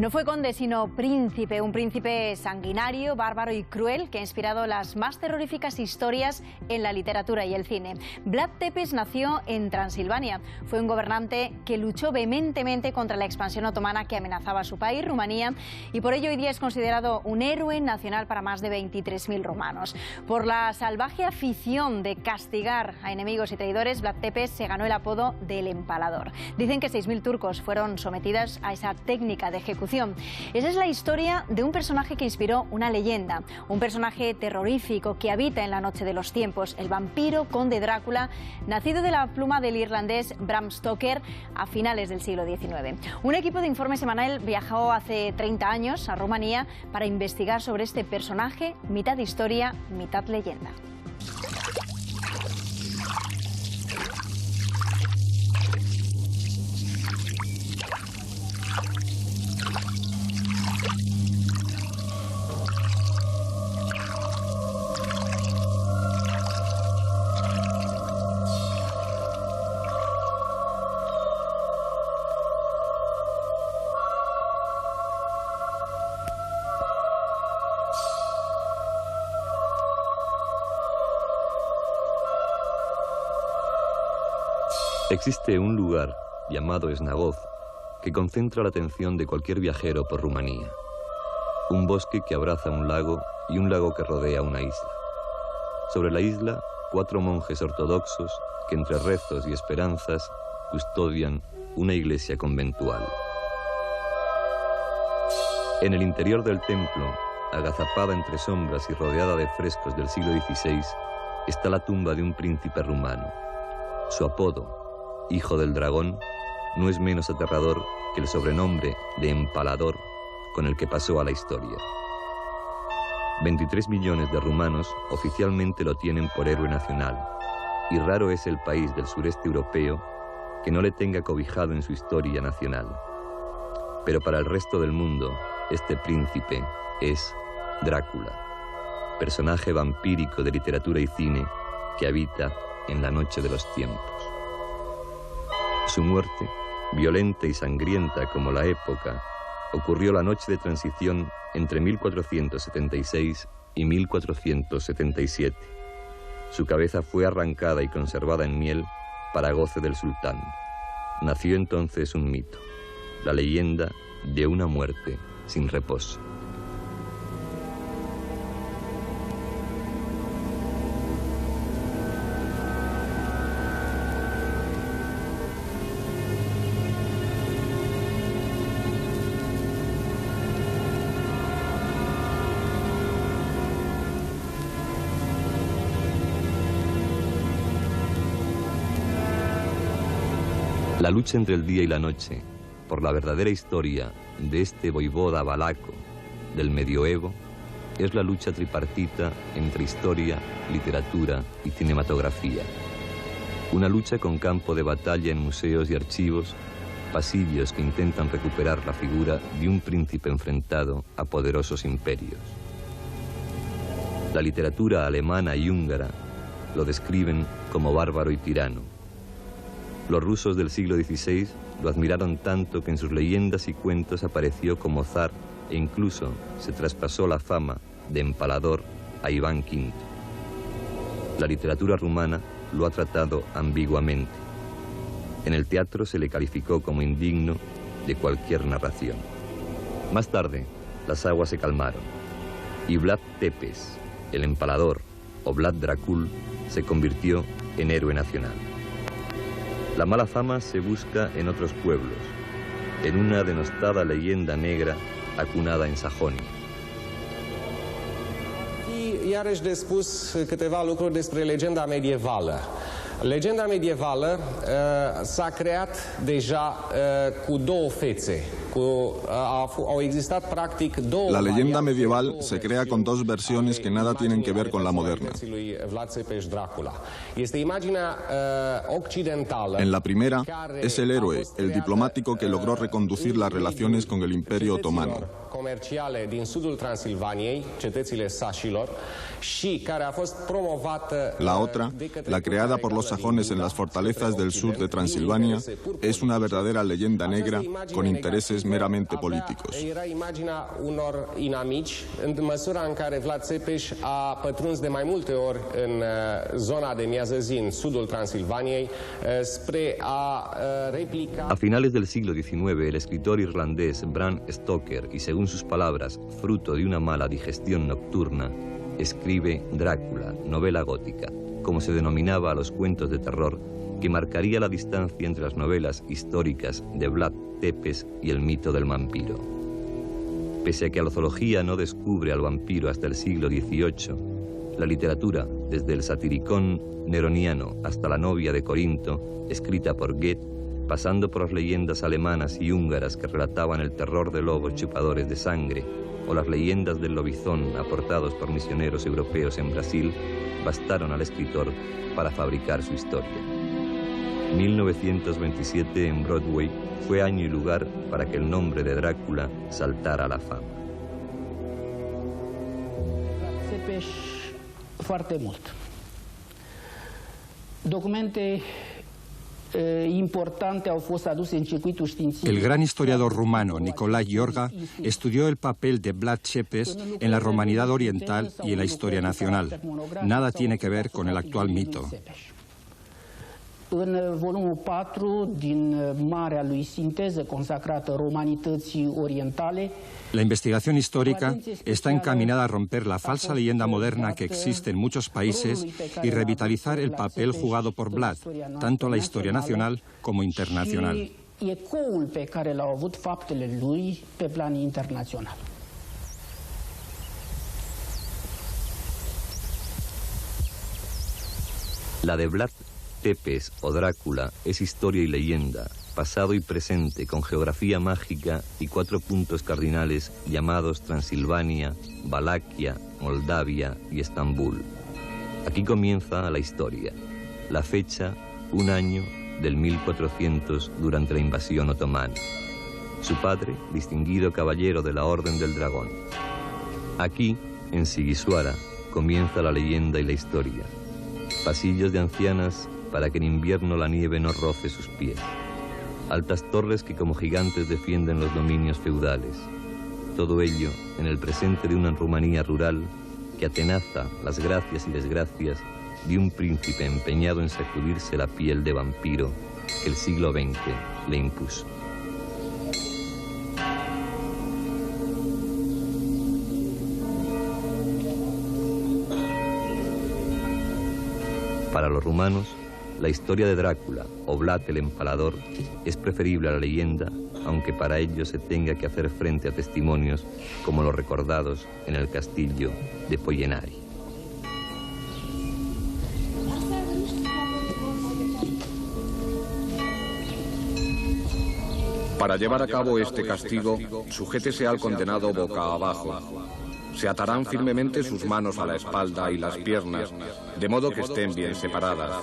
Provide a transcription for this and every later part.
No fue conde, sino príncipe, un príncipe sanguinario, bárbaro y cruel que ha inspirado las más terroríficas historias en la literatura y el cine. Vlad Tepes nació en Transilvania. Fue un gobernante que luchó vehementemente contra la expansión otomana que amenazaba a su país, Rumanía, y por ello hoy día es considerado un héroe nacional para más de 23.000 rumanos. Por la salvaje afición de castigar a enemigos y traidores, Vlad Tepes se ganó el apodo del Empalador. Dicen que 6.000 turcos fueron sometidos a esa técnica de ejecución. Esa es la historia de un personaje que inspiró una leyenda, un personaje terrorífico que habita en la noche de los tiempos, el vampiro conde Drácula, nacido de la pluma del irlandés Bram Stoker a finales del siglo XIX. Un equipo de Informe Semanal viajó hace 30 años a Rumanía para investigar sobre este personaje, mitad historia, mitad leyenda. Existe un lugar llamado Snagov que concentra la atención de cualquier viajero por Rumanía. Un bosque que abraza un lago y un lago que rodea una isla. Sobre la isla, 4 monjes ortodoxos que entre rezos y esperanzas custodian una iglesia conventual. En el interior del templo, agazapada entre sombras y rodeada de frescos del siglo XVI, está la tumba de un príncipe rumano. Su apodo, Hijo del Dragón, no es menos aterrador que el sobrenombre de Empalador con el que pasó a la historia. 23 millones de rumanos oficialmente lo tienen por héroe nacional, y raro es el país del sureste europeo que no le tenga cobijado en su historia nacional. Pero para el resto del mundo, este príncipe es Drácula, personaje vampírico de literatura y cine que habita en la noche de los tiempos. Su muerte, violenta y sangrienta como la época, ocurrió la noche de transición entre 1476 y 1477. Su cabeza fue arrancada y conservada en miel para goce del sultán. Nació entonces un mito, la leyenda de una muerte sin reposo. La lucha entre el día y la noche, por la verdadera historia de este voivoda valaco del medioevo, es la lucha tripartita entre historia, literatura y cinematografía. Una lucha con campo de batalla en museos y archivos, pasillos que intentan recuperar la figura de un príncipe enfrentado a poderosos imperios. La literatura alemana y húngara lo describen como bárbaro y tirano. Los rusos del siglo XVI lo admiraron tanto que en sus leyendas y cuentos apareció como zar e incluso se traspasó la fama de Empalador a Iván V. La literatura rumana lo ha tratado ambiguamente. En el teatro se le calificó como indigno de cualquier narración. Más tarde, las aguas se calmaron y Vlad Tepes, el Empalador, o Vlad Dracul, se convirtió en héroe nacional. La mala fama se busca en otros pueblos, en una denostada leyenda negra acunada en Sajonia. Iarăși de spus câteva lucruri despre legenda medievală. Legenda medievală s-a creat deja cu două fețe. Au existat practic două. La leyenda medieval se crea con 2 versiones que nada tienen que ver con la moderna. Este imaginea occidentală. En la primera es el héroe, el diplomático que logró reconducir las relaciones con el Imperio Otomano. Comerciale din sudul Transilvaniei, cetățile sașilor, și care a fost promovată. La otra, la creada por los sajones en las fortalezas del sur de Transilvania, es una verdadera leyenda negra con intereses intereses meramente políticos. Era imaginea unor inamici, în măsura în care Vlad Țepeș a pătruns de mai multe ori în zona de miază zi, în sudul Transilvaniei, spre a replica... A finales del siglo XIX, el escritor irlandés Bram Stoker, y según sus palabras, fruto de una mala digestión nocturna, escribe Drácula, novela gótica, como se denominaba a los cuentos de terror, que marcaría la distancia entre las novelas históricas de Vlad Tepes y el mito del vampiro. Pese a que la zoología no descubre al vampiro hasta el siglo XVIII, la literatura, desde el satiricón neroniano hasta La novia de Corinto, escrita por Goethe, pasando por las leyendas alemanas y húngaras que relataban el terror de lobos chupadores de sangre, o las leyendas del lobizón aportados por misioneros europeos en Brasil, bastaron al escritor para fabricar su historia. 1927 en Broadway fue año y lugar para que el nombre de Drácula saltara a la fama. Țepeș foarte mult. Documente importante au fost aduse în circuitul științific. El gran historiador rumano Nicolae Iorga estudió el papel de Vlad Țepeș en la romanidad oriental y en la historia nacional. Nada tiene que ver con el actual mito. În volumul 4 din marea lui sinteză consacrată romanității orientale, la investigación histórica está encaminada a romper la falsa leyenda moderna que existe en muchos países y revitalizar el papel jugado por Vlad, tanto en la historia nacional como internacional. Și ecoul pe care l-au avut faptele lui pe plan internațional. La de Vlad Tepes o Drácula es historia y leyenda, pasado y presente, con geografía mágica y 4 puntos cardinales llamados Transilvania, Valaquia, Moldavia y Estambul. Aquí comienza la historia. La fecha, un año del 1400 durante la invasión otomana. Su padre, distinguido caballero de la Orden del Dragón. Aquí, en Sigisuara, comienza la leyenda y la historia. Pasillos de ancianas para que en invierno la nieve no roce sus pies. Altas torres que como gigantes defienden los dominios feudales. Todo ello en el presente de una Rumanía rural que atenaza las gracias y desgracias de un príncipe empeñado en sacudirse la piel de vampiro que el siglo XX le impuso. Para los rumanos, la historia de Drácula o Vlad el Empalador es preferible a la leyenda, aunque para ello se tenga que hacer frente a testimonios como los recordados en el castillo de Poyenari. Para llevar a cabo este castigo, sujétese al condenado boca abajo. Se atarán firmemente sus manos a la espalda y las piernas, de modo que estén bien separadas.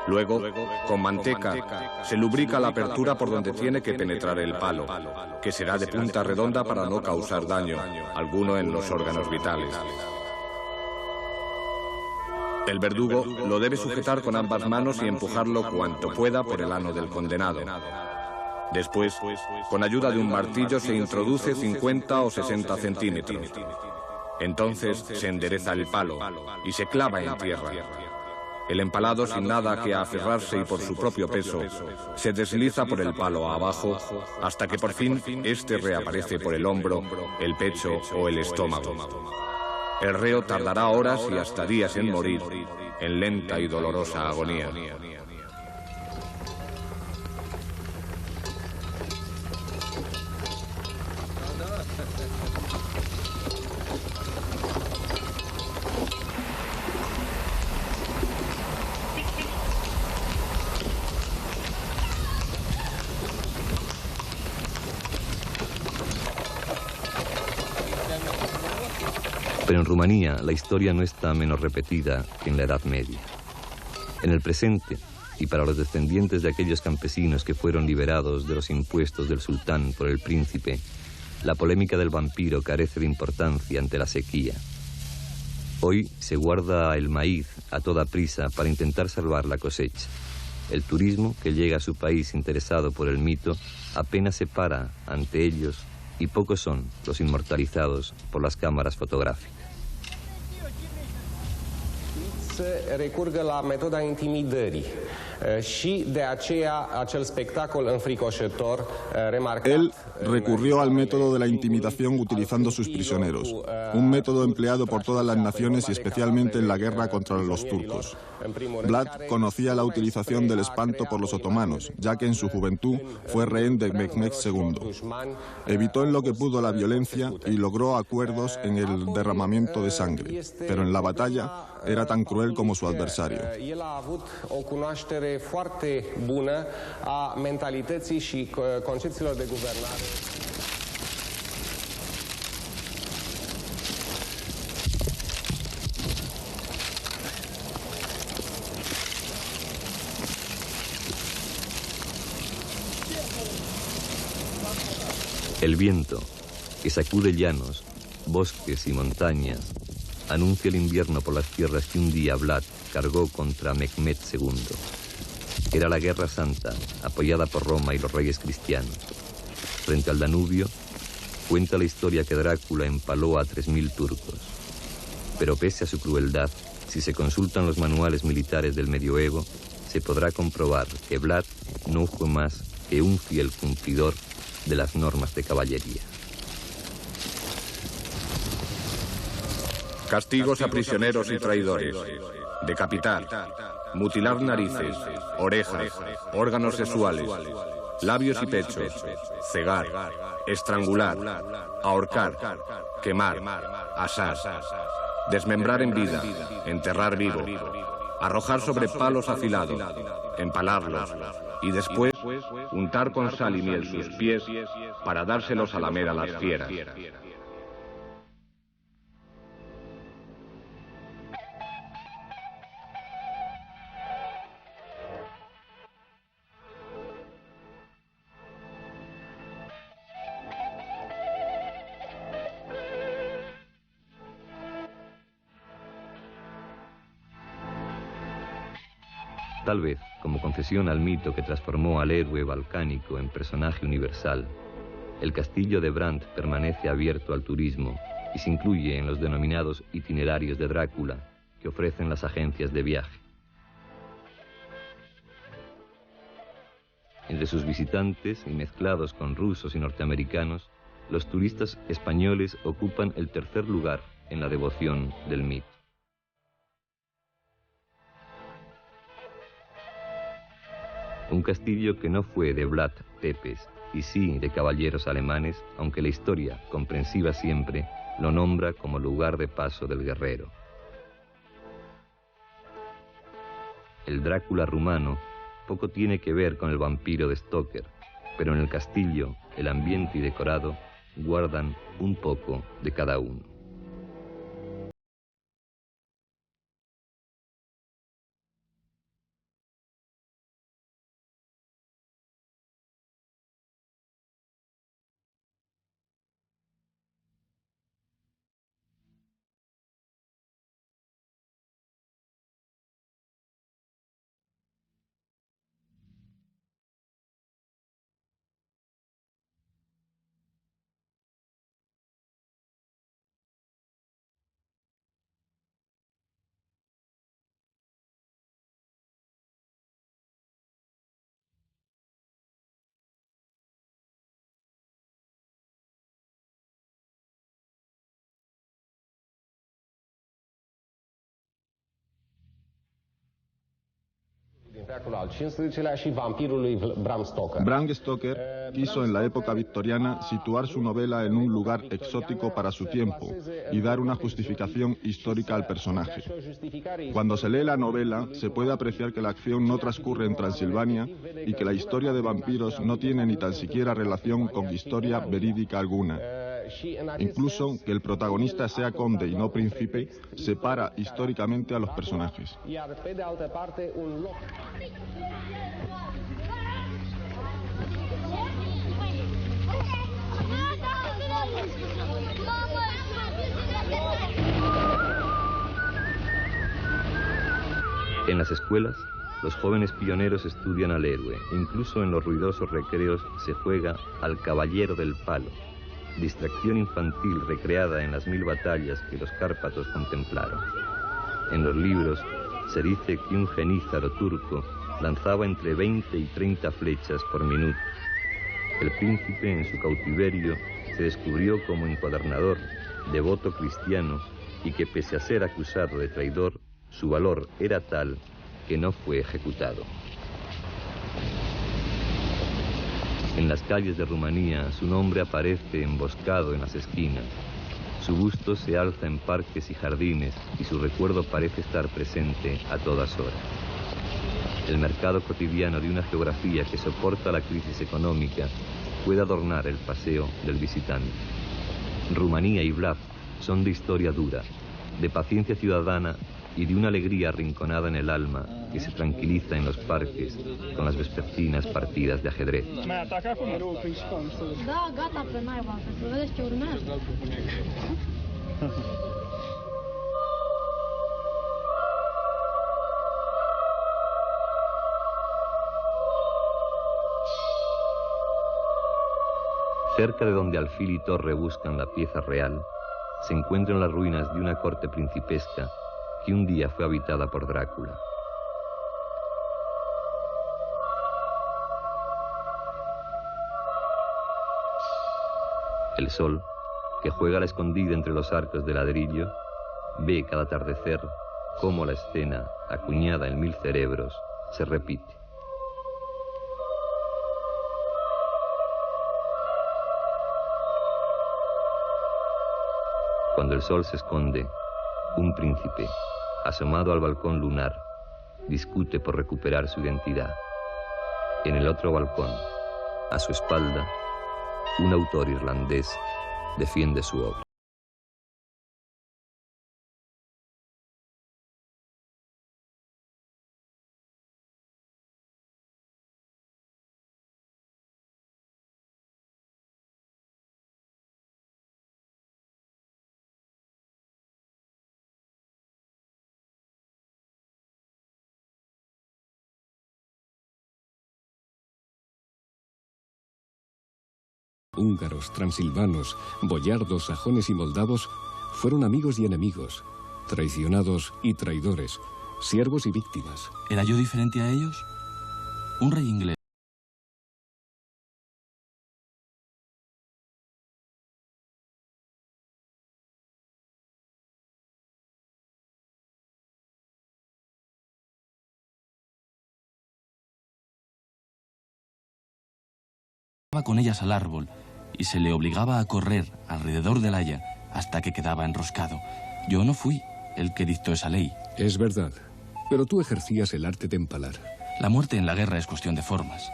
Luego, con manteca, se lubrica la apertura por donde tiene que penetrar el palo, que será de punta redonda para no causar daño alguno en los órganos vitales. El verdugo lo debe sujetar con ambas manos y empujarlo cuanto pueda por el ano del condenado. Después, con ayuda de un martillo se introduce 50 o 60 centímetros. Entonces se endereza el palo y se clava en tierra. El empalado, sin nada que aferrarse y por su propio peso, se desliza por el palo abajo hasta que por fin este reaparece por el hombro, el pecho o el estómago. El reo tardará horas y hasta días en morir, en lenta y dolorosa agonía. Pero en Rumanía la historia no está menos repetida que en la Edad Media. En el presente, y para los descendientes de aquellos campesinos que fueron liberados de los impuestos del sultán por el príncipe, la polémica del vampiro carece de importancia ante la sequía. Hoy se guarda el maíz a toda prisa para intentar salvar la cosecha. El turismo que llega a su país interesado por el mito apenas se para ante ellos y pocos son los inmortalizados por las cámaras fotográficas. Se recurgă la metoda intimidării și de aceea acel spectacol înfricoșător remarcat. Él recurrió al método de la intimidación utilizando sus prisioneros, un método empleado por todas las naciones y especialmente en la guerra contra los turcos. Vlad conocía la utilización del espanto por los otomanos, ya que en su juventud fue rehén de Mehmed II. Evitó en lo que pudo la violencia y logró acuerdos en el derramamiento de sangre, pero en la batalla era tan cruel como su adversario. El a avut o cunoaștere foarte bună a mentalității și concepțiilor de guvernare. El viento, que sacude llanos, bosques y montañas, anuncia el invierno por las tierras que un día Vlad cargó contra Mehmed II. Era la Guerra Santa, apoyada por Roma y los reyes cristianos. Frente al Danubio, cuenta la historia que Drácula empaló a 3000 turcos. Pero pese a su crueldad, si se consultan los manuales militares del medioevo, se podrá comprobar que Vlad no fue más que un fiel cumplidor de las normas de caballería. Castigos a prisioneros y traidores. Decapitar. Mutilar narices, orejas, órganos sexuales, labios y pechos. Cegar. Estrangular. Ahorcar. Quemar. Asar. Desmembrar en vida. Enterrar vivo. Arrojar sobre palos afilados. Empalarlos. Y después untar con sal y miel sus pies para dárselos a lamer a las fieras. Tal vez, como concesión al mito que transformó al héroe balcánico en personaje universal, el castillo de Brandt permanece abierto al turismo y se incluye en los denominados itinerarios de Drácula que ofrecen las agencias de viaje. Entre sus visitantes, y mezclados con rusos y norteamericanos, los turistas españoles ocupan el tercer lugar en la devoción del mito. Un castillo que no fue de Vlad Tepes y sí de caballeros alemanes, aunque la historia, comprensiva siempre, lo nombra como lugar de paso del guerrero. El Drácula rumano poco tiene que ver con el vampiro de Stoker, pero en el castillo, el ambiente y decorado guardan un poco de cada uno. Bram Stoker quiso en la época victoriana situar su novela en un lugar exótico para su tiempo y dar una justificación histórica al personaje. Cuando se lee la novela se puede apreciar que la acción no transcurre en Transilvania y que la historia de vampiros no tiene ni tan siquiera relación con historia verídica alguna. Incluso que el protagonista sea conde y no príncipe separa históricamente a los personajes. En las escuelas, Los jóvenes pioneros estudian al héroe. Incluso en los ruidosos recreos se juega al caballero del palo, distracción infantil recreada en las 1000 batallas que los Cárpatos contemplaron. En los libros se dice que un genízaro turco lanzaba entre 20 y 30 flechas por minuto. El príncipe, en su cautiverio, se descubrió como encuadernador, devoto cristiano, y que pese a ser acusado de traidor, su valor era tal que no fue ejecutado. En las calles de Rumanía, su nombre aparece emboscado en las esquinas. Su busto se alza en parques y jardines y su recuerdo parece estar presente a todas horas. El mercado cotidiano de una geografía que soporta la crisis económica puede adornar el paseo del visitante. Rumanía y Vlad son de historia dura, de paciencia ciudadana y de una alegría arrinconada en el alma que se tranquiliza en los parques con las vespertinas partidas de ajedrez. Cerca de donde alfil y torre buscan la pieza real, se encuentran las ruinas de una corte principesca que un día fue habitada por Drácula. El sol, que juega a la escondida entre los arcos de ladrillo, ve cada atardecer cómo la escena, acuñada en 1000 cerebros, se repite. Cuando el sol se esconde, un príncipe, asomado al balcón lunar, discute por recuperar su identidad. En el otro balcón, a su espalda, un autor irlandés defiende su obra. Húngaros, transilvanos, boyardos, sajones y moldavos fueron amigos y enemigos, traicionados y traidores, siervos y víctimas. ¿Era yo diferente a ellos? Un rey inglés con ellas al árbol y se le obligaba a correr alrededor del haya hasta que quedaba enroscado. Yo no fui el que dictó esa ley. Es verdad, pero tú ejercías el arte de empalar. La muerte en la guerra es cuestión de formas.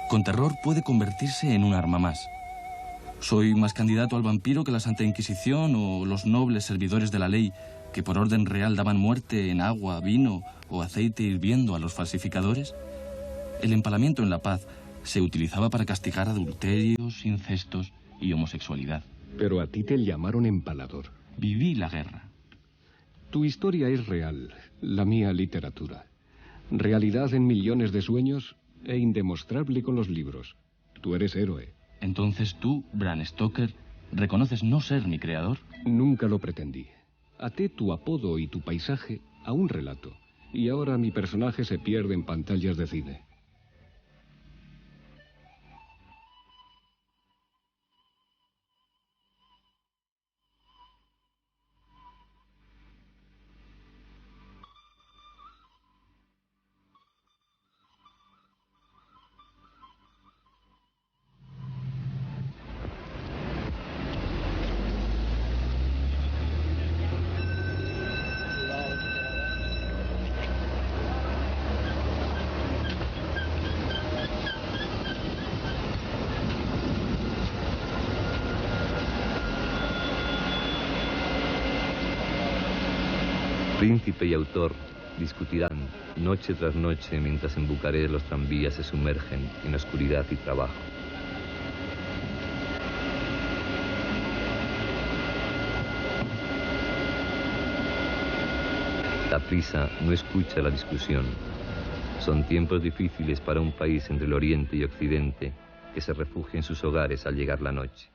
Con terror puede convertirse en un arma más. Soy más candidato al vampiro que la Santa Inquisición o los nobles servidores de la ley que por orden real daban muerte en agua, vino o aceite hirviendo a los falsificadores. El empalamiento en la paz se utilizaba para castigar adulterios, incestos y homosexualidad. Pero a ti te llamaron empalador. Viví la guerra. Tu historia es real, la mía literatura. Realidad en millones de sueños e indemostrable con los libros. Tú eres héroe. Entonces tú, Bram Stoker, ¿reconoces no ser mi creador? Nunca lo pretendí. Até tu apodo y tu paisaje a un relato. Y ahora mi personaje se pierde en pantallas de cine. Príncipe y autor discutirán noche tras noche mientras en Bucarest los tranvías se sumergen en oscuridad y trabajo. La prisa no escucha la discusión, Son tiempos difíciles para un país entre el Oriente y Occidente que se refugia en sus hogares al llegar la noche.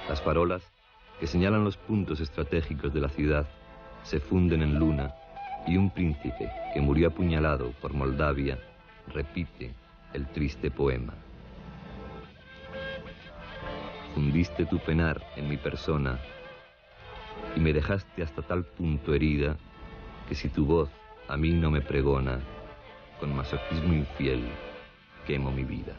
Las farolas, que señalan los puntos estratégicos de la ciudad, se funden en luna y un príncipe que murió apuñalado por Moldavia repite el triste poema. Fundiste tu penar en mi persona y me dejaste hasta tal punto herida que si tu voz a mí no me pregona, con masoquismo infiel quemo mi vida.